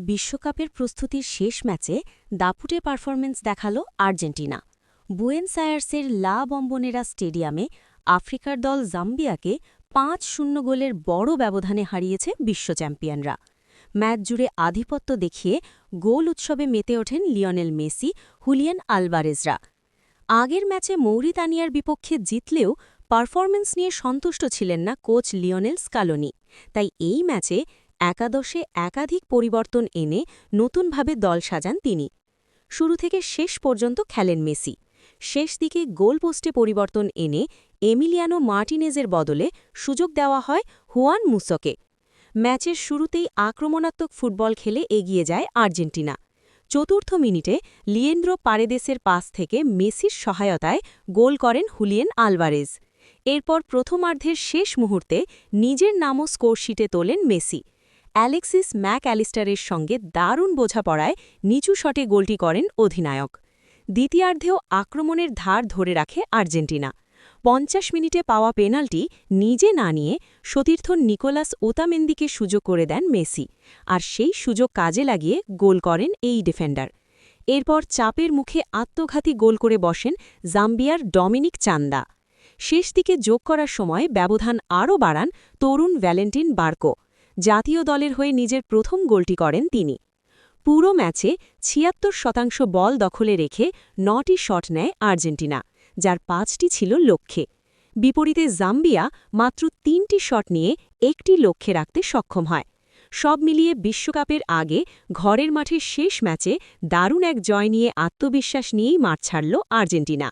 বিশ্বকাপের প্রস্তুতির শেষ ম্যাচে দাপুটে পারফরমেন্স দেখাল আর্জেন্টিনা। বুয়েন্স আয়ার্সের লা বম্বোনেরা স্টেডিয়ামে আফ্রিকার দল জাম্বিয়াকে ৫-০ গোলের বড় ব্যবধানে হারিয়েছে বিশ্ব চ্যাম্পিয়নরা। ম্যাচ জুড়ে আধিপত্য দেখিয়ে গোল উৎসবে মেতে ওঠেন লিওনেল মেসি, হুলিয়ান আলভারেজরা। আগের ম্যাচে মৌরিতানিয়ার বিপক্ষে জিতলেও পারফরমেন্স নিয়ে সন্তুষ্ট ছিলেন না কোচ লিওনেল স্কালোনি। তাই এই ম্যাচে একাদশে একাধিক পরিবর্তন এনে নতুনভাবে দল সাজান তিনি। শুরু থেকে শেষ পর্যন্ত খেলেন মেসি। শেষ দিকে গোল পোস্টে পরিবর্তন এনে এমিলিয়ানো মার্টিনেজের বদলে সুযোগ দেওয়া হয় হুয়ান মুসোকে। ম্যাচের শুরুতেই আক্রমণাত্মক ফুটবল খেলে এগিয়ে যায় আর্জেন্টিনা। চতুর্থ মিনিটে লিয়েন্দ্রো পারেদেসের পাস থেকে মেসির সহায়তায় গোল করেন হুলিয়েন আলভারেজ। এরপর প্রথমার্ধের শেষ মুহূর্তে নিজের নামও স্কোরশিটে তোলেন মেসি। অ্যালেক্সিস ম্যাক অ্যালিস্টারের সঙ্গে দারুণ বোঝাপড়ায় নিচু শটে গোলটি করেন অধিনায়ক। দ্বিতীয়ার্ধেও আক্রমণের ধার ধরে রাখে আর্জেন্টিনা। ৫০ মিনিটে পাওয়া পেনাল্টি নিজে না নিয়ে সতীর্থ নিকোলাস ওতামেন্দিকে সুযোগ করে দেন মেসি, আর সেই সুযোগ কাজে লাগিয়ে গোল করেন এই ডিফেন্ডার। এরপর চাপের মুখে আত্মঘাতী গোল করে বসেন জাম্বিয়ার ডমিনিক চান্দা। শেষ দিকে যোগ করার সময় ব্যবধান আরও বাড়ান তরুণ ভ্যালেন্টিন বার্কো। জাতীয় দলের হয়ে নিজের প্রথম গোলটি করেন তিনি। পুরো ম্যাচে ৭৬% বল দখলে রেখে ৯টি শট নেয় আর্জেন্টিনা, যার ৫টি ছিল লক্ষ্যে। বিপরীতে জাম্বিয়া মাত্র ৩টি শট নিয়ে একটি লক্ষ্যে রাখতে সক্ষম হয়। সব মিলিয়ে বিশ্বকাপের আগে ঘরের মাঠে শেষ ম্যাচে দারুণ এক জয় নিয়ে আত্মবিশ্বাস নিয়েই মাঠ ছাড়ল আর্জেন্টিনা।